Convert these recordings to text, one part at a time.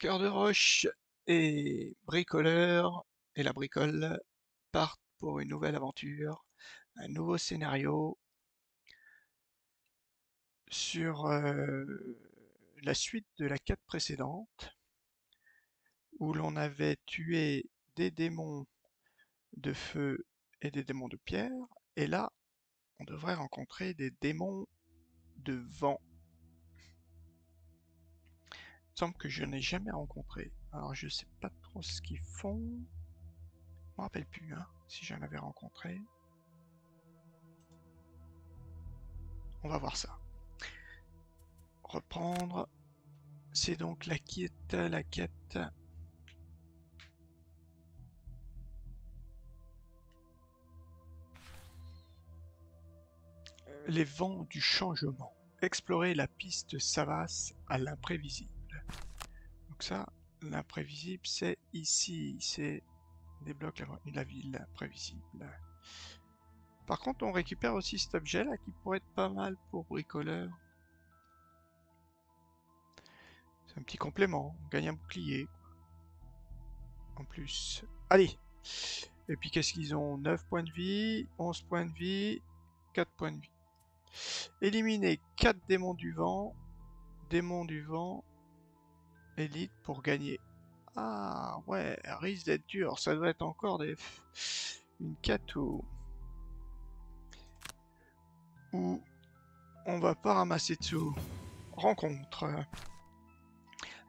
Cœur de roche et bricoleur et la bricole partent pour une nouvelle aventure, un nouveau scénario sur la suite de la quête précédente où l'on avait tué des démons de feu et des démons de pierre, et là on devrait rencontrer des démons de vent. Il me semble que je n'ai jamais rencontré, alors je sais pas trop ce qu'ils font, je me rappelle plus hein, si j'en avais rencontré. On va voir ça. Reprendre. C'est donc la quête. Les vents du changement. Explorer la piste Savas à l'imprévisible. Donc ça, l'imprévisible, c'est ici. C'est débloque la ville imprévisible. Par contre, on récupère aussi cet objet là qui pourrait être pas mal pour bricoleur. C'est un petit complément. On gagne un bouclier. En plus. Allez. Et puis qu'est-ce qu'ils ont? 9 points de vie, 11 points de vie, 4 points de vie. Éliminer 4 démons du vent, élite pour gagner. Ah ouais, risque d'être dur, ça doit être encore une quête où on va pas ramasser de sous. Rencontre.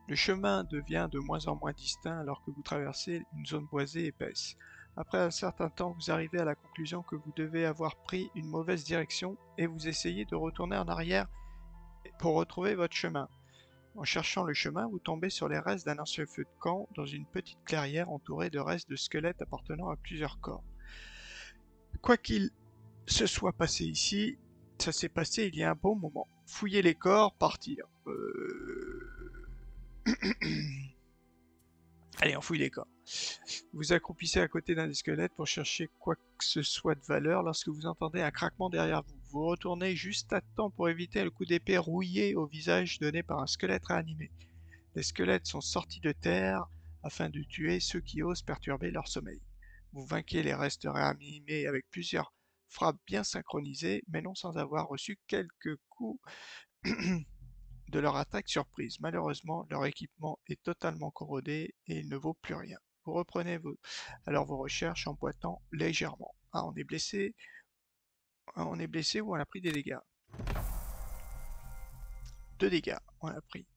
Le chemin devient de moins en moins distinct alors que vous traversez une zone boisée épaisse. Après un certain temps, vous arrivez à la conclusion que vous devez avoir pris une mauvaise direction et vous essayez de retourner en arrière pour retrouver votre chemin. En cherchant le chemin, vous tombez sur les restes d'un ancien feu de camp dans une petite clairière entourée de restes de squelettes appartenant à plusieurs corps. Quoi qu'il se soit passé ici, ça s'est passé il y a un bon moment. Fouiller les corps, partir. Allez, on fouille les corps. Vous accroupissez à côté d'un des squelettes pour chercher quoi que ce soit de valeur lorsque vous entendez un craquement derrière vous. Vous retournez juste à temps pour éviter le coup d'épée rouillé au visage donné par un squelette réanimé. Les squelettes sont sortis de terre afin de tuer ceux qui osent perturber leur sommeil. Vous vainquez les restes réanimés avec plusieurs frappes bien synchronisées, mais non sans avoir reçu quelques coups de leur attaque surprise. Malheureusement, leur équipement est totalement corrodé et il ne vaut plus rien. Vous reprenez alors vos recherches en boitant légèrement. Ah, on est blessé ou on a pris des dégâts? 2 dégâts, on a pris.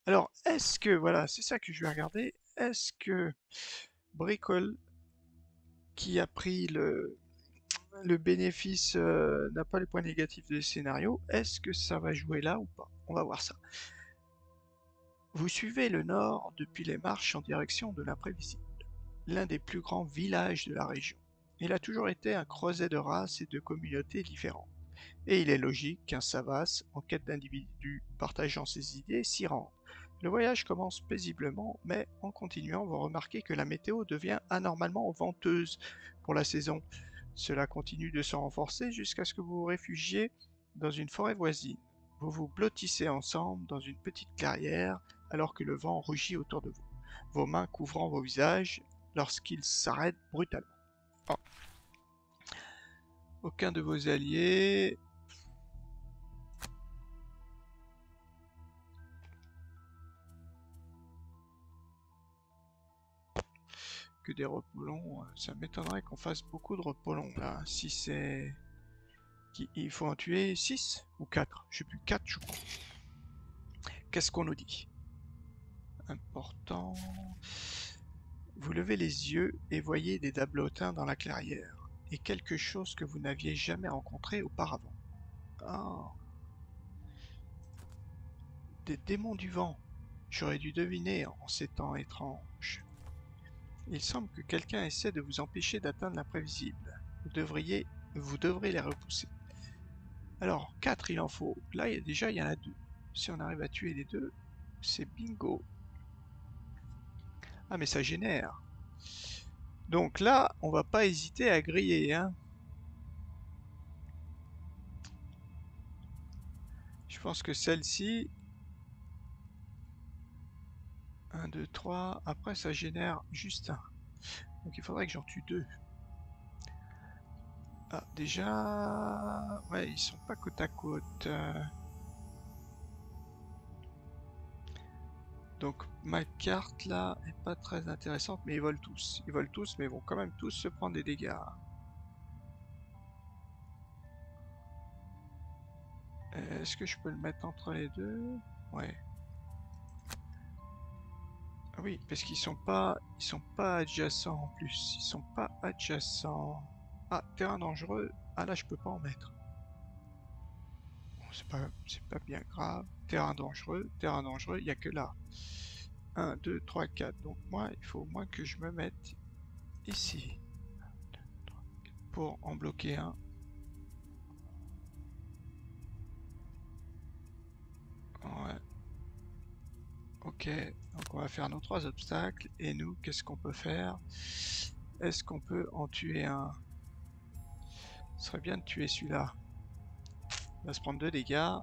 Alors, est-ce que, voilà, c'est ça que je vais regarder, est-ce que Bricole, qui a pris le bénéfice, n'a pas les points négatifs des scénarios, est-ce que ça va jouer là ou pas? On va voir ça. Vous suivez le nord depuis les marches en direction de l'imprévisible, l'un des plus grands villages de la région. Il a toujours été un creuset de races et de communautés différentes, et il est logique qu'un Savas, en quête d'individus partageant ses idées, s'y rende. Le voyage commence paisiblement, mais en continuant, vous remarquez que la météo devient anormalement venteuse pour la saison. Cela continue de se renforcer jusqu'à ce que vous vous réfugiez dans une forêt voisine. Vous vous blottissez ensemble dans une petite clairière alors que le vent rugit autour de vous, vos mains couvrant vos visages lorsqu'il s'arrête brutalement. Oh. Aucun de vos alliés... Que des repos longs, ça m'étonnerait qu'on fasse beaucoup de repos longs là. Si c'est... Il faut en tuer 6 ou 4, je sais plus, 4 je crois. Qu'est-ce qu'on nous dit? Important... Vous levez les yeux et voyez des dablotins dans la clairière, et quelque chose que vous n'aviez jamais rencontré auparavant. Oh, des démons du vent. J'aurais dû deviner en ces temps étranges. Il semble que quelqu'un essaie de vous empêcher d'atteindre l'imprévisible. Vous devrez les repousser. Alors, 4 il en faut. Là, déjà, il y en a 2. Si on arrive à tuer les 2, c'est bingo. Ah, mais ça génère. Donc là, on va pas hésiter à griller, hein. Je pense que celle-ci... 1, 2, 3. Après, ça génère juste un. Donc il faudrait que j'en tue 2. Ah, déjà... Ouais, ils sont pas côte à côte. Donc ma carte là est pas très intéressante, mais ils volent tous. Ils volent tous, mais ils vont quand même tous se prendre des dégâts. Est-ce que je peux le mettre entre les deux? Ouais. Ah oui, parce ils sont pas adjacents en plus. Ils sont pas adjacents. Ah, terrain dangereux. Ah là, je peux pas en mettre. Bon, c'est pas bien grave. Terrain dangereux, il y a que là. 1, 2, 3, 4. Donc moi, il faut au moins que je me mette ici pour en bloquer un. Ouais. Ok, donc on va faire nos 3 obstacles. Et nous, qu'est-ce qu'on peut faire? Est-ce qu'on peut en tuer un? Ce serait bien de tuer celui-là. Il va se prendre 2 dégâts.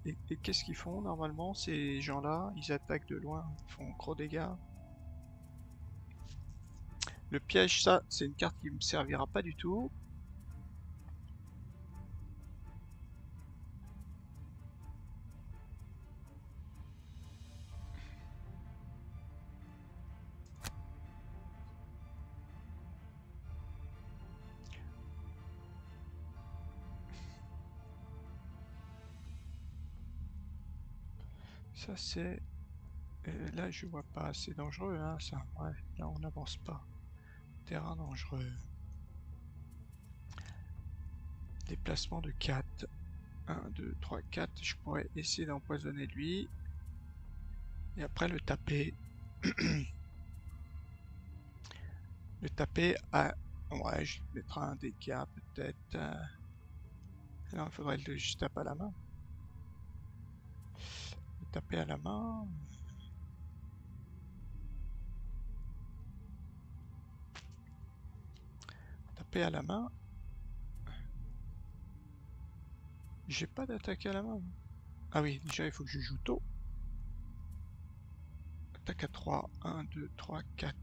Et qu'est-ce qu'ils font normalement ces gens-là? Ils attaquent de loin, ils font gros dégâts. Le piège, ça, c'est une carte qui me servira pas du tout. Ça c'est... là je vois pas, c'est dangereux hein ça. Ouais, là on n'avance pas. Terrain dangereux. Déplacement de 4. 1, 2, 3, 4. Je pourrais essayer d'empoisonner lui. Et après le taper. Le taper à... Ouais, je mettrai un dégât peut-être. Non, il faudrait que je tape à la main. Le taper à la main. Taper à la main. J'ai pas d'attaque à la main. Ah oui, déjà il faut que je joue tôt. Attaque à 3. 1, 2, 3, 4.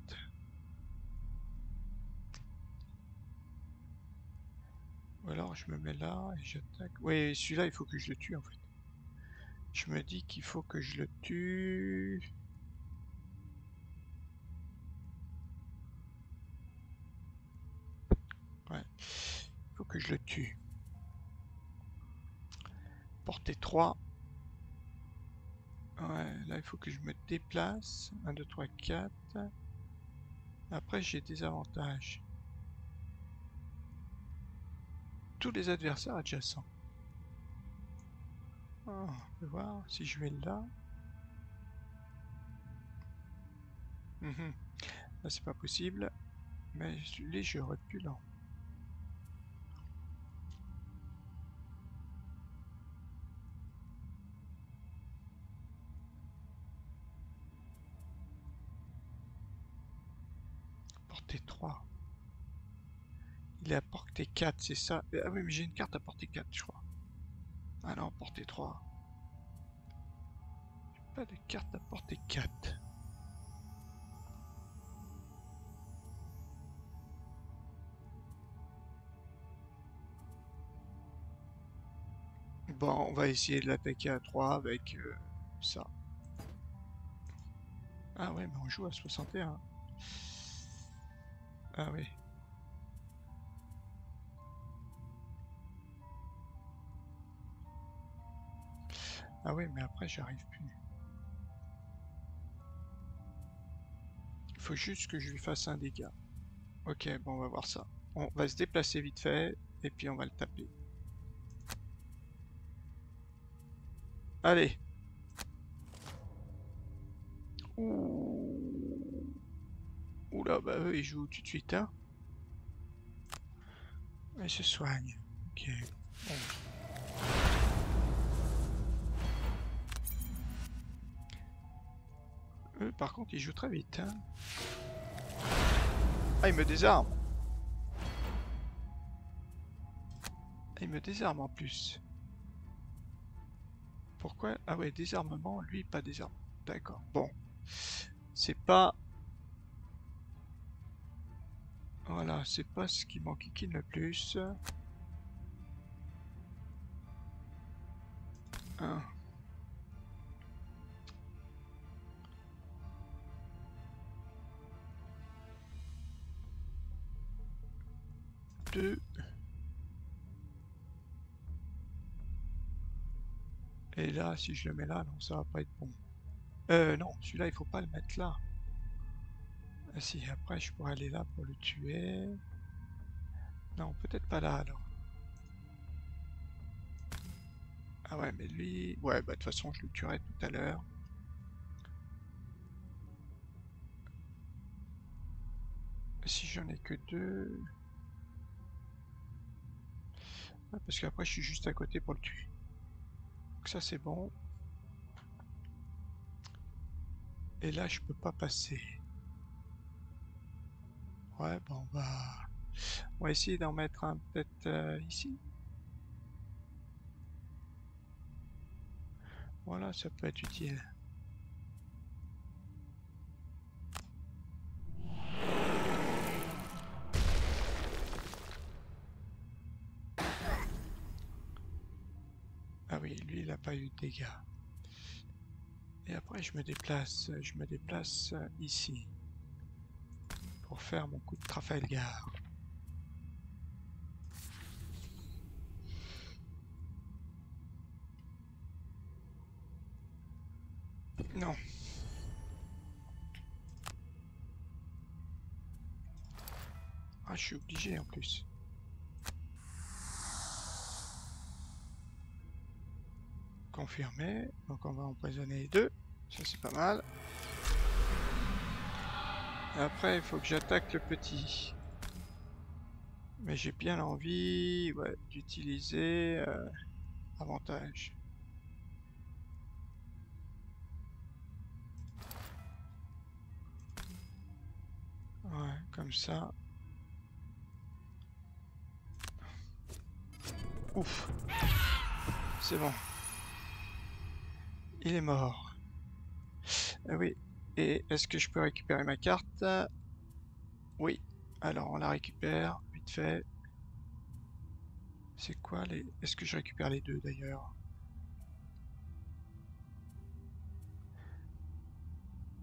Ou alors je me mets là et j'attaque. Oui, celui-là il faut que je le tue en fait. Je me dis qu'il faut que je le tue. Ouais, il faut que je le tue. Portée 3. Ouais, là il faut que je me déplace. 1, 2, 3, 4. Après j'ai des avantages. Tous les adversaires adjacents. Oh, on peut voir si je vais là. Mhm. Là c'est pas possible. Mais les je recule. Portée 3. Il est à portée 4, c'est ça? Ah oui, mais j'ai une carte à portée 4, je crois. Ah non, portée 3. Pas de carte à portée 4. Bon, on va essayer de l'attaquer à 3 avec ça. Ah ouais, mais on joue à 61. Ah oui. Ah oui, mais après j'arrive plus. Il faut juste que je lui fasse un dégât. Ok, bon, on va voir ça. On va se déplacer vite fait, et puis on va le taper. Allez. Ouh. Oula, bah eux ils jouent tout de suite, hein. Ils se soignent. Ok. Bon. Eux, par contre, ils jouent très vite, hein. Ah, ils me désarment. Ah, ils me désarment en plus. Pourquoi? Ah ouais, désarmement, lui pas désarmement. D'accord. Bon. C'est pas... Voilà, c'est pas ce qui m'enquiquine le plus. 1. 2. Et là, si je le mets là, non, ça va pas être bon. Non, celui-là, il faut pas le mettre là. Ah si, après, je pourrais aller là pour le tuer. Non, peut-être pas là, alors. Ah ouais, mais lui... Ouais, bah de toute façon, je le tuerai tout à l'heure. Si j'en ai que 2... Ah, parce qu'après, je suis juste à côté pour le tuer. Donc ça, c'est bon. Et là, je peux pas passer. Ouais, bon, on va essayer d'en mettre un peut-être ici. Voilà, ça peut être utile. Ah oui, lui, il a pas eu de dégâts. Et après, je me déplace ici. Pour faire mon coup de Trafalgar. Non. Ah, je suis obligé en plus. Confirmé. Donc on va empoisonner les deux. Ça c'est pas mal. Et après il faut que j'attaque le petit. Mais j'ai bien envie d'utiliser avantage. Ouais, comme ça. Ouf. C'est bon. Il est mort. Ah oui. Et est-ce que je peux récupérer ma carte? Oui. Alors on la récupère, vite fait. C'est quoi les... Est-ce que je récupère les deux d'ailleurs?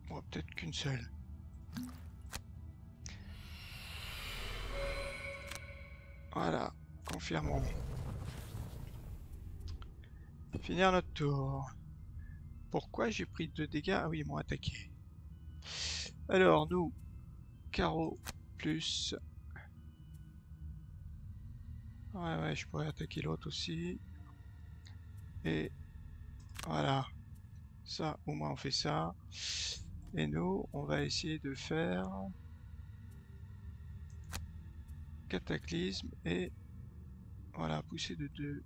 Bon, peut-être qu'une seule. Voilà. Confirmons. Finir notre tour. Pourquoi j'ai pris 2 dégâts? Ah oui, ils m'ont attaqué. Alors, nous, carreau plus... Ouais, je pourrais attaquer l'autre aussi. Et voilà. Ça, au moins on fait ça. Et nous, on va essayer de faire... Cataclysme et... Voilà, pousser de 2.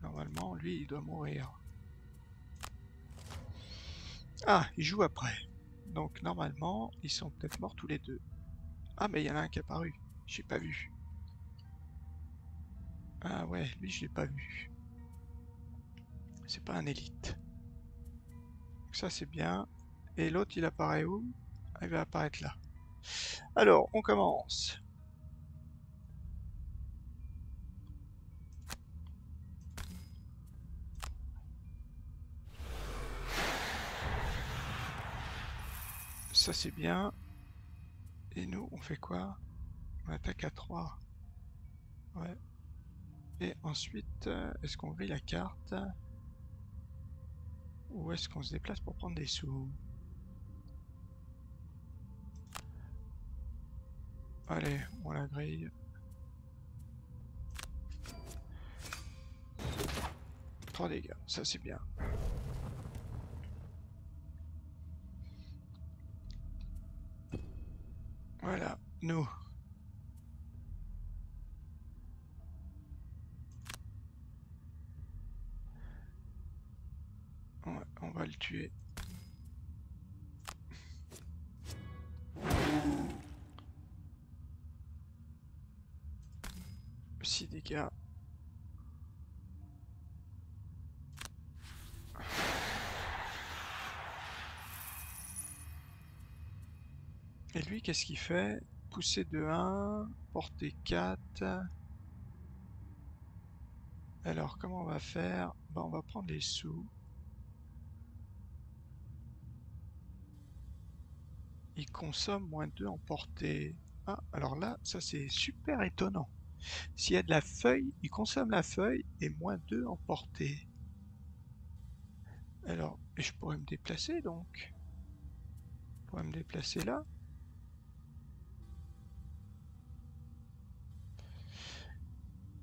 Normalement, lui, il doit mourir. Ah, il joue après. Donc, normalement, ils sont peut-être morts tous les deux. Ah, mais il y en a un qui est apparu. J'ai pas vu. Ah ouais, lui, je l'ai pas vu. C'est pas un élite. Donc ça, c'est bien. Et l'autre, il apparaît où? Il va apparaître là. Alors, on commence. Ça, c'est bien. Et nous, on fait quoi? On attaque à 3. Ouais. Et ensuite, est-ce qu'on grille la carte? Ou est-ce qu'on se déplace pour prendre des sous? Allez, on la grille. 3 dégâts, ça c'est bien. Voilà, nous. On va le tuer. 6 dégâts. Et lui, qu'est-ce qu'il fait? Pousser de 1, portée 4. Alors, comment on va faire? Ben, on va prendre les sous. Il consomme -2 en portée. Ah, alors là, ça c'est super étonnant. S'il y a de la feuille, il consomme la feuille et -2 en portée. Alors, je pourrais me déplacer donc. Je pourrais me déplacer là.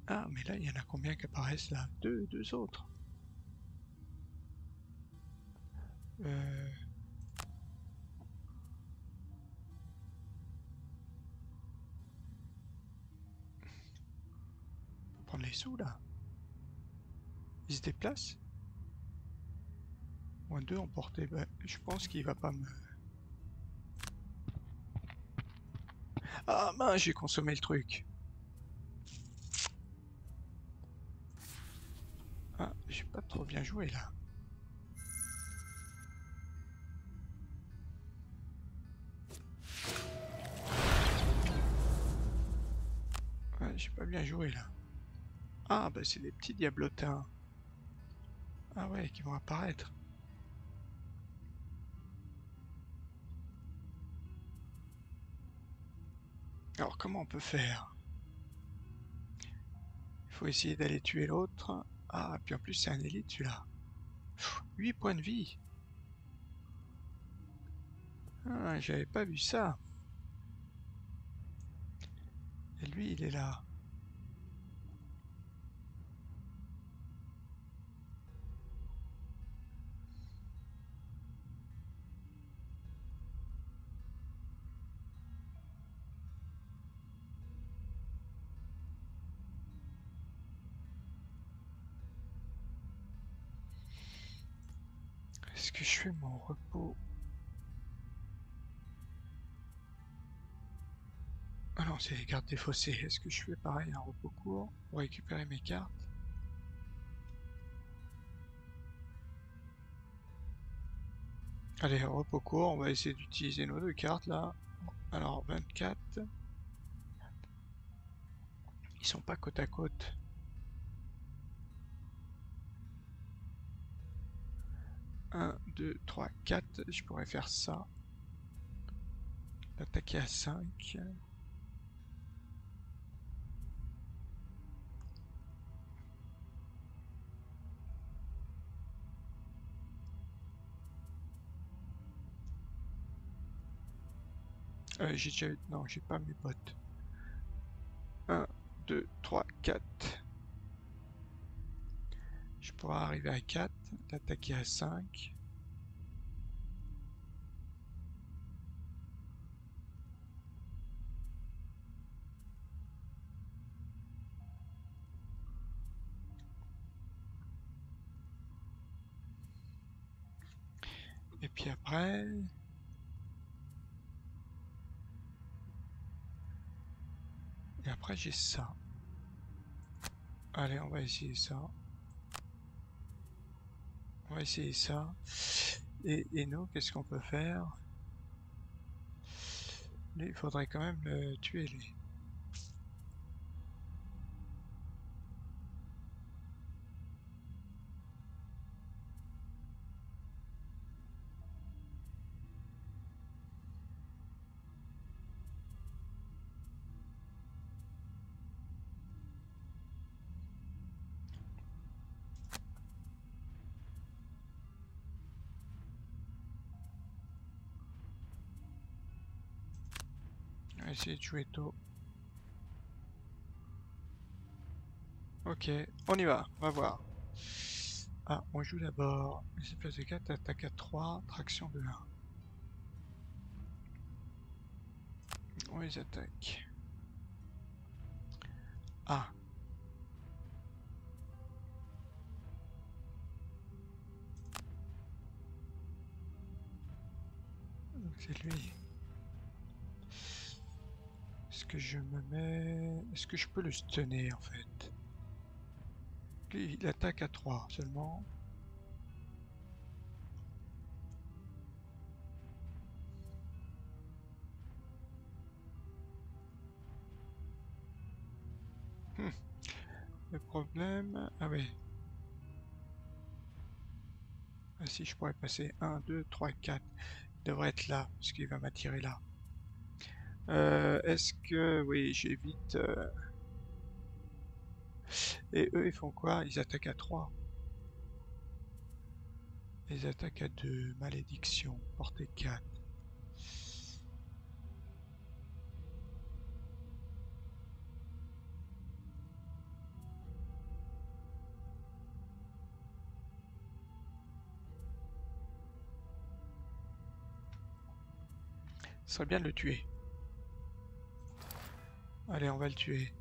Ah, mais là, il y en a combien qui apparaissent là? Deux autres. Euh, on peut prendre les sous là. Il se déplace? -2 en portée. Ben, je pense qu'il va pas me. Ah mince, j'ai consommé le truc. Ah, j'ai pas trop bien joué là. Ouais, j'ai pas bien joué là. Ah, bah c'est des petits diablotins. Ah ouais, qui vont apparaître. Alors comment on peut faire? Il faut essayer d'aller tuer l'autre. Ah, puis en plus c'est un élite celui-là. 8 points de vie. Ah, j'avais pas vu ça. Et lui, il est là. Est-ce que je fais mon repos? Ah non, c'est les cartes défaussées. Est-ce que je fais pareil, un repos court pour récupérer mes cartes? Allez, repos court, on va essayer d'utiliser nos deux cartes là. Alors, 24. Ils sont pas côte à côte. 1, 2, 3, 4. Je pourrais faire ça. L'attaquer à 5. J'ai déjà. Non, j'ai pas mes bottes. 1, 2, 3, 4. Je pourrais arriver à 4. L'attaquer à 5. Et puis après. Et après, j'ai ça. Allez, on va essayer ça. On va essayer ça. Et nous, qu'est-ce qu'on peut faire? Lui, il faudrait quand même le tuer, lui. On va essayer de jouer tôt. Ok, on y va, on va voir. Ah, on joue d'abord. Les place de 4, attaque à 3, traction de 1. On les attaque. Ah, donc c'est lui. Est-ce que je me mets... Est-ce que je peux le stunner en fait? Lui, il attaque à 3 seulement. Le problème... Ah oui. Ah si, je pourrais passer 1, 2, 3, 4. Il devrait être là, parce qu'il va m'attirer là. Est-ce que... Oui, j'évite... Et eux, ils font quoi? Ils attaquent à 3. Ils attaquent à 2. Malédiction. Portée 4. Ce serait bien de le tuer. Allez, on va le tuer.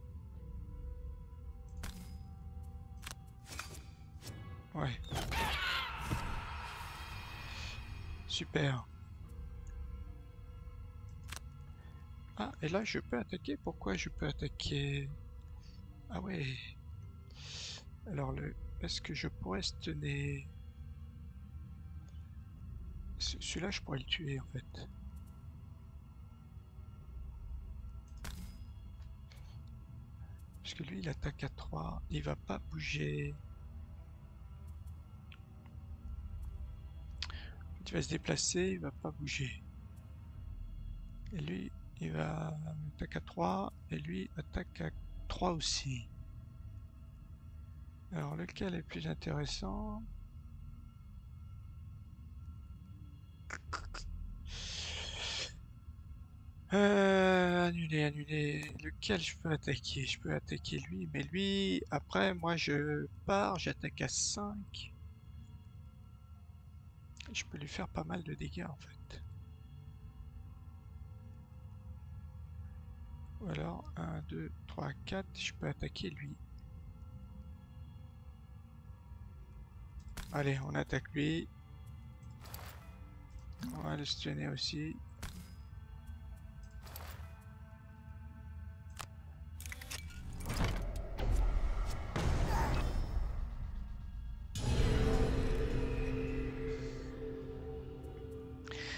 Ouais. Super. Ah, et là, je peux attaquer? Pourquoi je peux attaquer? Ah ouais. Alors, est-ce que je pourrais stunner? Celui-là, je pourrais le tuer, en fait. Parce que lui, il attaque à 3. Il va pas bouger. Il va se déplacer, il va pas bouger. Et lui, il va attaquer à 3. Et lui, attaque à 3 aussi. Alors, lequel est plus intéressant? Annuler, annuler. Lequel je peux attaquer? Je peux attaquer lui, mais lui, après, moi je pars, j'attaque à 5. Je peux lui faire pas mal de dégâts en fait. Ou alors, 1, 2, 3, 4, je peux attaquer lui. Allez, on attaque lui. On va le stunner aussi.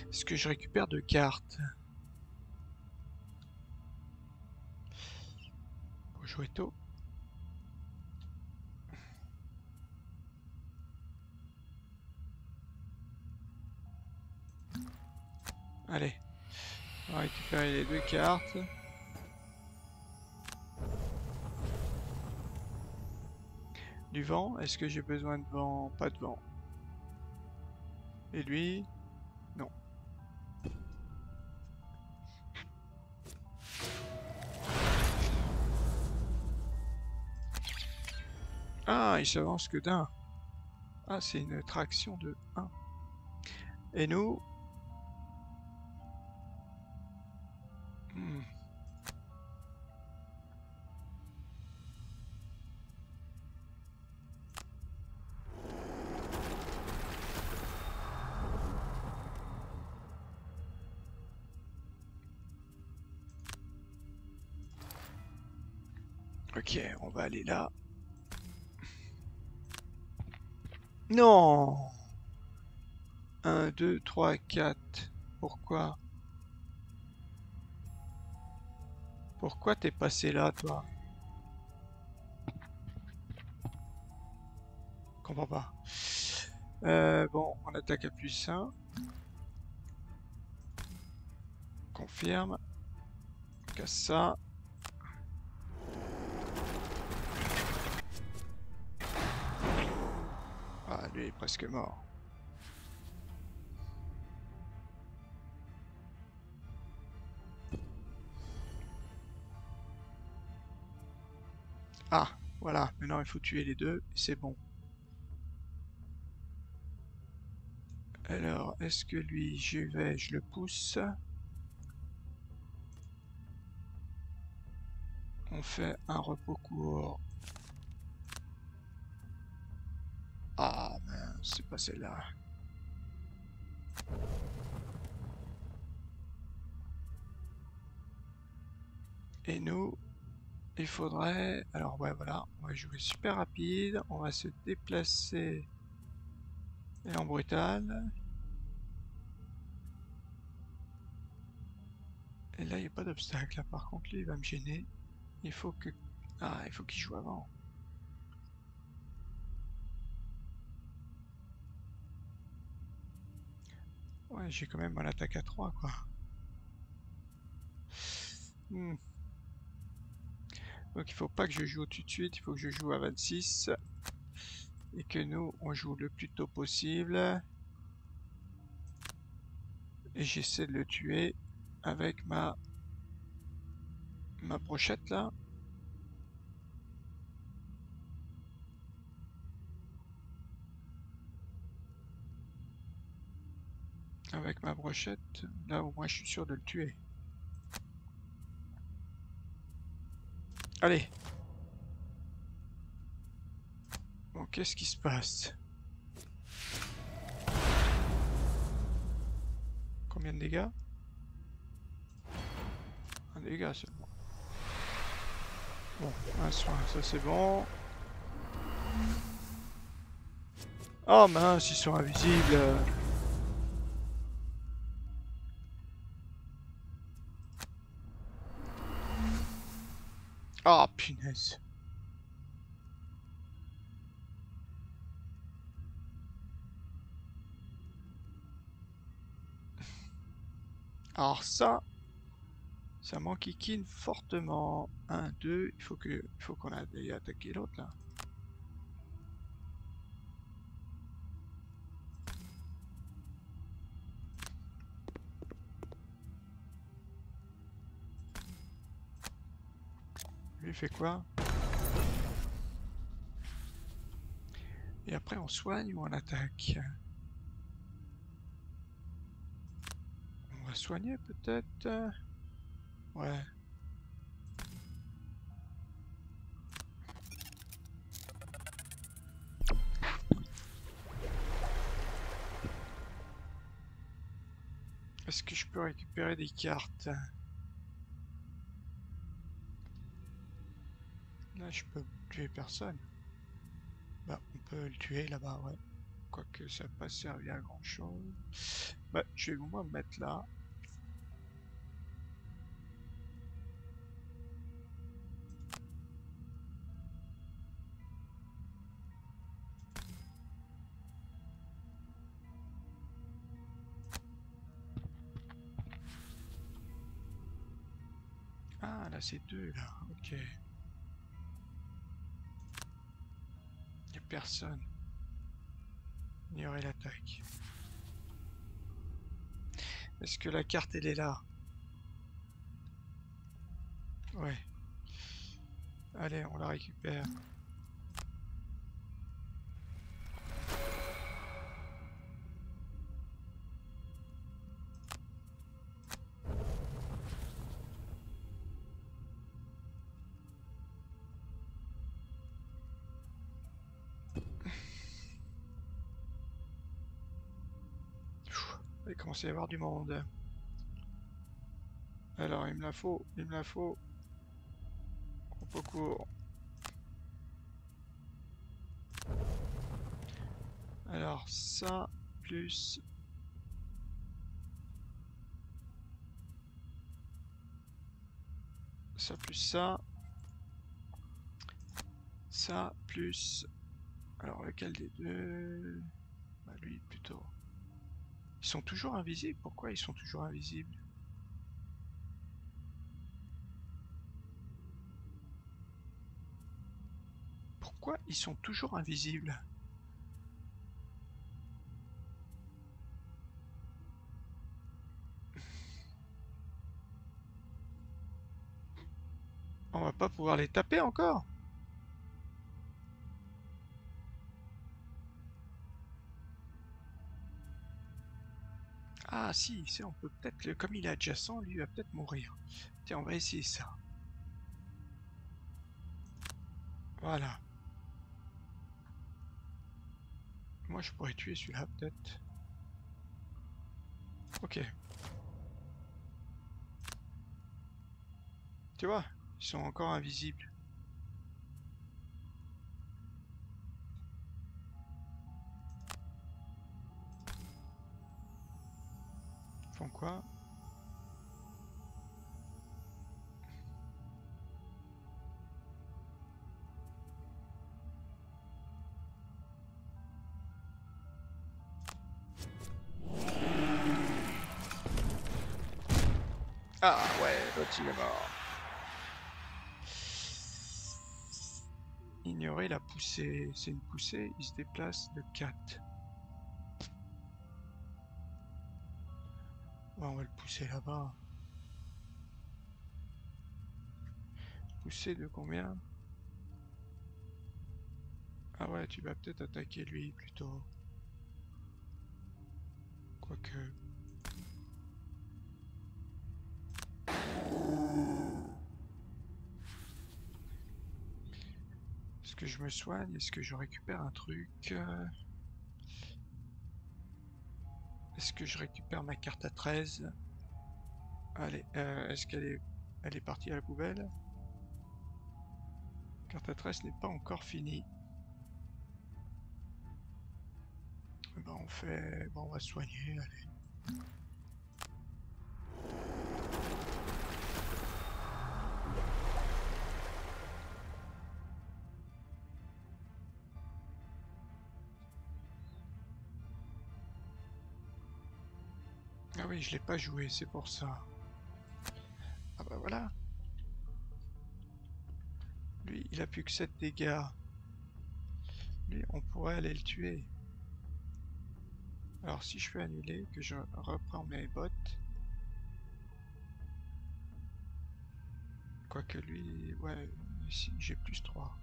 Est-ce que je récupère deux cartes? Pour jouer tôt. Allez, on va récupérer les deux cartes. Du vent, est-ce que j'ai besoin de vent? Pas de vent. Et lui? Non. Ah, il s'avance que d'un. Ah, c'est une traction de 1. Et nous? Hmm. Ok, on va aller là. Non! 1, 2, 3, 4. Pourquoi? Pourquoi t'es passé là, toi? Je comprends pas. Bon, on attaque à +1. Confirme. Casse ça. Ah, lui est presque mort. Ah, voilà. Maintenant, il faut tuer les deux. Et c'est bon. Alors, est-ce que lui, je le pousse. On fait un repos court. Ah, mince, c'est pas celle-là. Et nous, il faudrait... Alors ouais, voilà, on va jouer super rapide. On va se déplacer. Et en brutal. Et là, il n'y a pas d'obstacle. Là, par contre, lui, il va me gêner. Il faut que... Ah, il faut qu'il joue avant. Ouais, j'ai quand même mon attaque à 3, quoi. Hmm. Donc il faut pas que je joue tout de suite, il faut que je joue à 26. Et que nous, on joue le plus tôt possible. Et j'essaie de le tuer avec ma brochette là. Avec ma brochette, là au moins je suis sûr de le tuer. Allez. Bon, qu'est-ce qui se passe? Combien de dégâts? Un dégât seulement. Bon, un soin, ça c'est bon. Oh mince, ils sont invisibles. Ah, punaise. Alors ça m'enquiquine fortement. 1, 2, il faut qu'on aille attaquer l'autre là. Lui il fait quoi? Et après on soigne ou on attaque? On va soigner peut-être? Ouais. Est-ce que je peux récupérer des cartes? Là je peux tuer personne. Bah on peut le tuer là-bas, ouais. Quoique ça n'a pas servi à grand chose. Bah je vais au moins me mettre là. Ah là c'est deux là, ok. Y a personne. Il y aurait l'attaque. Est-ce que la carte elle est là? Ouais. Allez, on la récupère. Il commence à y avoir du monde. Alors, il me la faut, il me la faut. Au court. Alors, ça, plus... Ça, plus ça. Ça, plus... Alors, lequel des deux? Bah, lui, plutôt. Ils sont toujours invisibles? Pourquoi ils sont toujours invisibles? Pourquoi ils sont toujours invisibles? On va pas pouvoir les taper encore? Ah si, on peut peut-être... Comme il est adjacent, lui il va peut-être mourir. Tiens, on va essayer ça. Voilà. Moi je pourrais tuer celui-là peut-être. Ok. Tu vois, ils sont encore invisibles. Ils font quoi? Ah ouais, l'autre il est mort. Ignorer la poussée. C'est une poussée, il se déplace de 4. Ouais, on va le pousser là-bas. Pousser de combien? Ah ouais, tu vas peut-être attaquer lui plutôt. Quoique. Est-ce que je me soigne? Est-ce que je récupère un truc? Est-ce que je récupère ma carte à 13? Allez, est-ce elle est partie à la poubelle? Carte à 13 n'est pas encore finie. Ben on fait... Bon, on va se soigner, allez. Ah oui, je l'ai pas joué, c'est pour ça. Ah bah voilà. Lui, il a plus que 7 dégâts. Lui, on pourrait aller le tuer. Alors si je fais annuler, que je reprends mes bottes. Quoique lui, ouais, ici j'ai plus 3.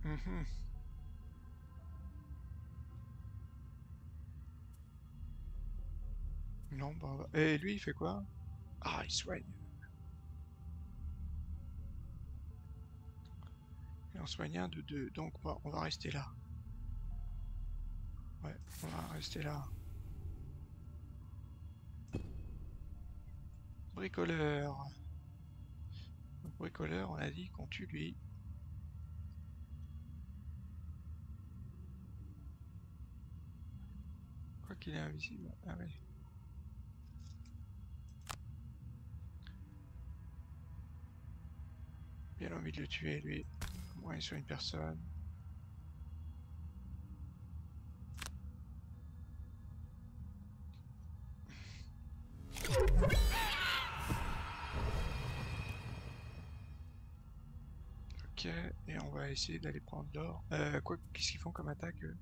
Mhm. Non, bah... Et lui, il fait quoi? Ah, il soigne. Et on soigne un de 2. Donc, on va rester là. Ouais, on va rester là. Bricoleur. Donc, bricoleur, on a dit qu'on tue lui. Quoi qu'il est invisible. Ah ouais. Bien envie de le tuer, lui. Au moins, il soit une personne. Ok, et on va essayer d'aller prendre l'or. Quoi, qu'est-ce qu'ils font comme attaque, eux?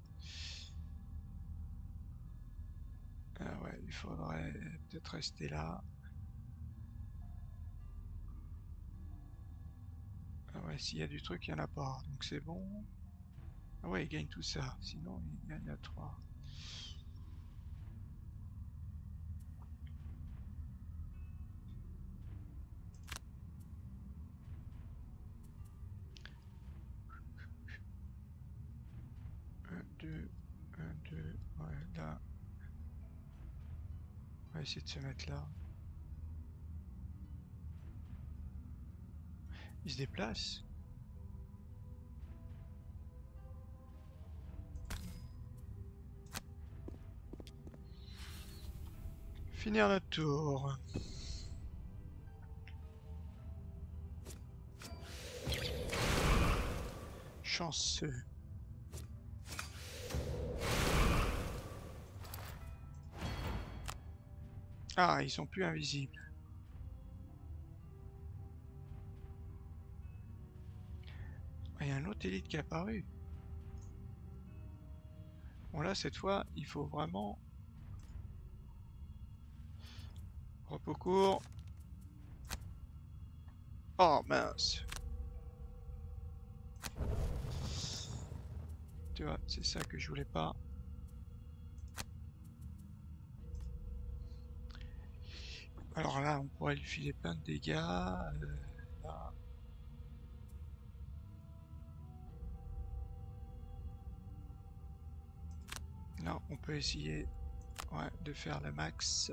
Ah ouais, il faudrait peut-être rester là. Ah ouais, s'il y a du truc, il n'y en a pas. Donc c'est bon. Ah ouais, il gagne tout ça. Sinon, il gagne à 3. Un, 2, 1, 2. Ouais, là. On va essayer de se mettre là. Il se déplace. Finir notre tour. Chanceux. Ah, ils sont plus invisibles. Ah, il y a un autre élite qui est apparu. Bon là, cette fois, il faut vraiment... Repos court. Oh mince. Tu vois, c'est ça que je voulais pas. Alors là, on pourrait lui filer plein de dégâts. Là. Là, on peut essayer ouais, de faire la max.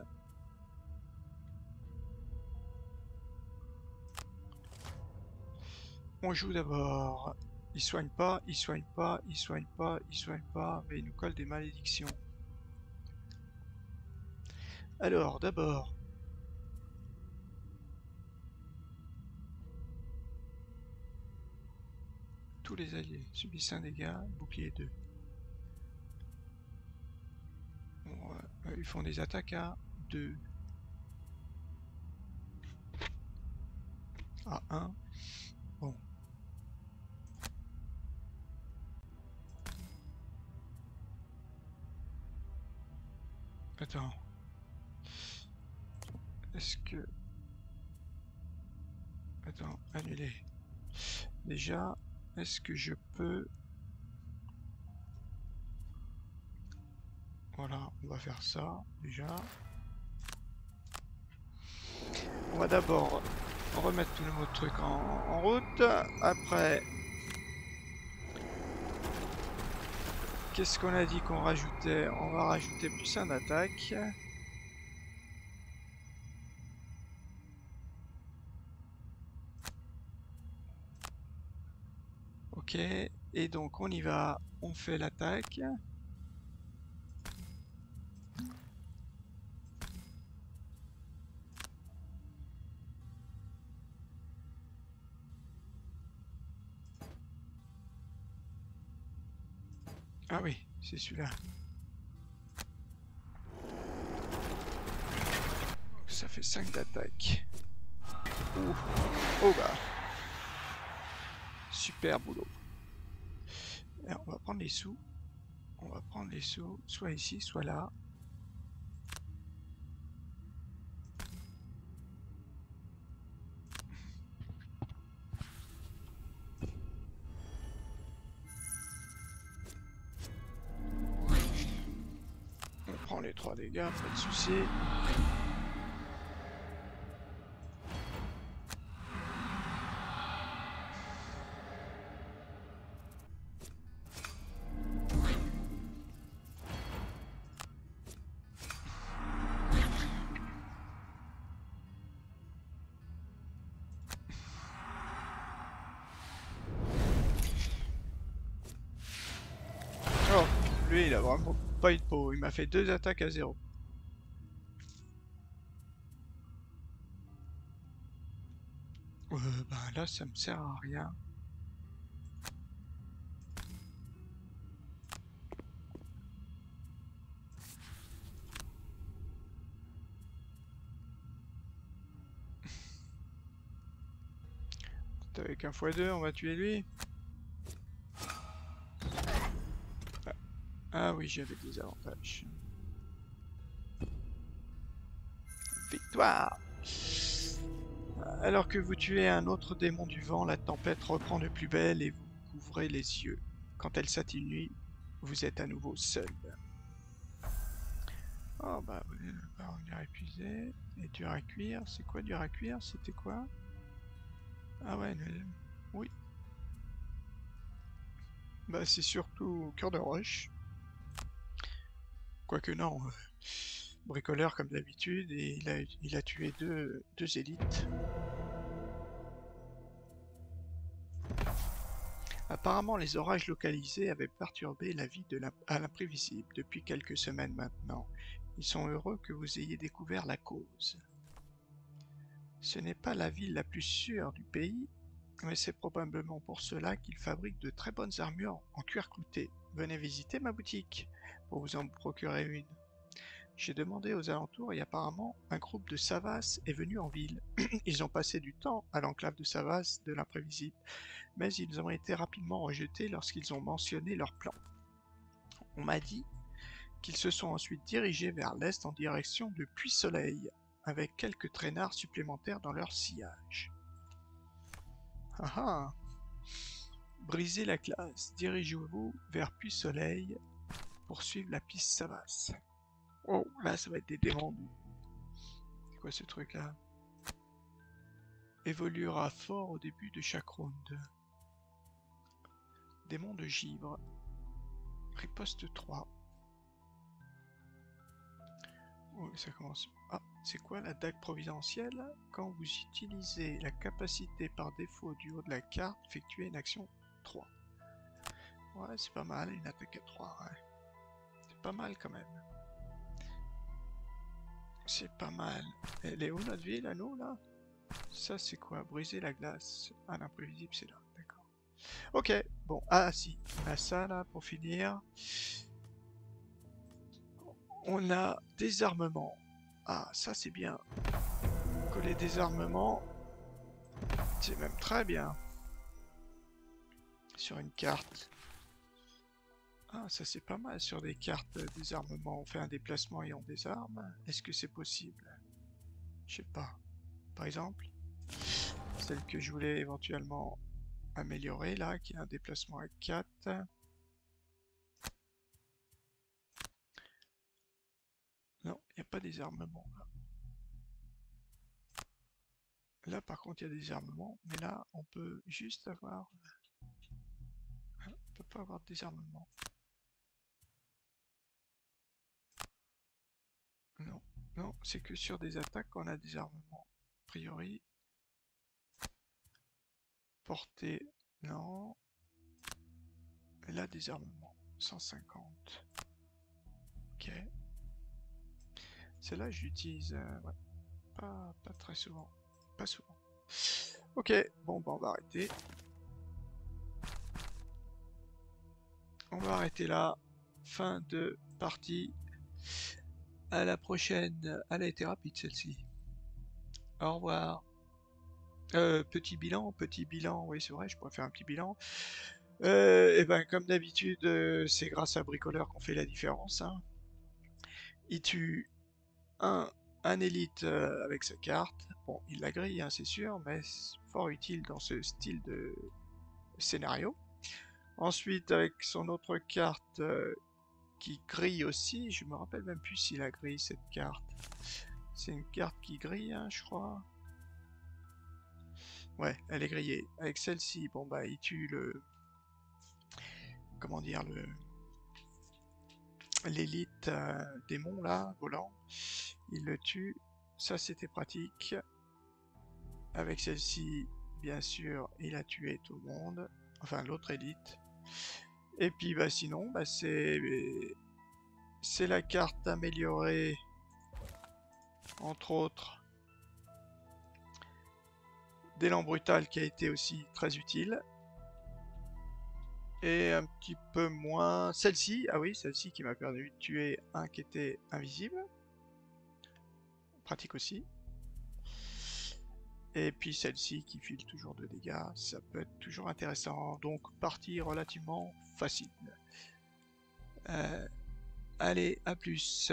On joue d'abord. Il soigne pas, il soigne pas, il soigne pas, il soigne pas, mais il nous colle des malédictions. Alors, d'abord, tous les alliés subissent un dégât, bouclier 2. Bon, ils font des attaques à 2. À 1. Bon. Attends. Est-ce que... Attends, annuler. Déjà, est-ce que je peux... Voilà, on va faire ça, déjà. On va d'abord remettre tout notre truc en route. Après, qu'est-ce qu'on a dit qu'on rajoutait? On va rajouter plus un attaque. Ok, et donc on y va, on fait l'attaque. Ah oui, c'est celui-là. Ça fait 5 d'attaque. Oh bah. Super boulot. Alors, on va prendre les sous. On va prendre les sous, soit ici, soit là. On prend les 3 dégâts, pas de soucis. Oh, lui il a vraiment pas eu de peau, il m'a fait 2 attaques à 0. Bah là ça me sert à rien. Avec un x2 on va tuer lui. Ah oui, j'avais des avantages. Victoire! Alors que vous tuez un autre démon du vent, la tempête reprend de plus belle et vous couvrez les yeux. Quand elle s'atténue, vous êtes à nouveau seul. Oh bah, on est épuisé. Et dur à cuire, c'est quoi dur à cuire? C'était quoi? Ah ouais, oui. Bah c'est surtout cœur de roche. Quoique non, bricoleur comme d'habitude, et il a tué deux élites. Apparemment, les orages localisés avaient perturbé la vie à l'imprévisible depuis quelques semaines maintenant. Ils sont heureux que vous ayez découvert la cause. Ce n'est pas la ville la plus sûre du pays, mais c'est probablement pour cela qu'ils fabriquent de très bonnes armures en cuir clouté. Venez visiter ma boutique pour vous en procurer une. J'ai demandé aux alentours et apparemment un groupe de Savas est venu en ville. Ils ont passé du temps à l'enclave de Savas de l'imprévisible, mais ils ont été rapidement rejetés lorsqu'ils ont mentionné leur plan. On m'a dit qu'ils se sont ensuite dirigés vers l'est en direction de Puy-Soleil, avec quelques traînards supplémentaires dans leur sillage. Ah ah! Brisez la glace, dirigez-vous vers Puy-Soleil pour suivre la piste Savas. Oh, là ça va être des démons. C'est quoi ce truc là? Évoluera fort au début de chaque round. Démon de givre. Riposte 3. Oh, ça commence. Ah, c'est quoi la dague providentielle? Quand vous utilisez la capacité par défaut du haut de la carte, effectuez une action 3. Ouais, c'est pas mal, une attaque à 3, ouais. C'est pas mal quand même. C'est pas mal. Elle est où notre ville, à nous, là? Ça, c'est quoi? Briser la glace. Ah, l'imprévisible, c'est là, d'accord. Ok, bon, ah si, on a ça là pour finir. On a désarmement. Ah, ça c'est bien. Coller désarmement, c'est même très bien. Sur une carte. Ah, ça c'est pas mal sur des cartes désarmement. On fait un déplacement et on désarme. Est-ce que c'est possible? Je sais pas. Par exemple, celle que je voulais éventuellement améliorer là, qui a un déplacement à 4. Non, il n'y a pas des armements là. Là par contre il y a des armements, mais là on peut juste avoir... On peut pas avoir de désarmement. Non, non, c'est que sur des attaques qu'on a des armements. A priori, portée, non. Et là des armements, 150. Ok. Celle-là je l'utilise ouais, pas très souvent. Pas souvent. Ok, bon bah on va arrêter. On va arrêter là. Fin de partie. À la prochaine. Elle a été rapide celle-ci. Au revoir. Petit bilan, oui c'est vrai, je pourrais faire un petit bilan. Et ben comme d'habitude, c'est grâce à Bricoleur qu'on fait la différence, hein. Il tue un, un élite avec sa carte. Bon, il la grille, hein, c'est sûr, mais c'est fort utile dans ce style de scénario. Ensuite, avec son autre carte qui grille aussi, je me rappelle même plus s'il a grillé cette carte. C'est une carte qui grille, hein, je crois. Ouais, elle est grillée. Avec celle-ci, bon bah, il tue le... Comment dire, le... L'élite démon, là, volant. Il le tue. Ça, c'était pratique. Avec celle-ci, bien sûr, il a tué tout le monde. Enfin, l'autre élite. Et puis, bah, sinon, bah, c'est la carte améliorée, entre autres, d'élan brutal qui a été aussi très utile. Et un petit peu moins... Celle-ci, ah oui, celle-ci qui m'a permis de tuer un qui était invisible. Pratique aussi. Et puis celle-ci qui file toujours de dégâts, ça peut être toujours intéressant. Donc partie relativement facile. Euh, allez, à plus.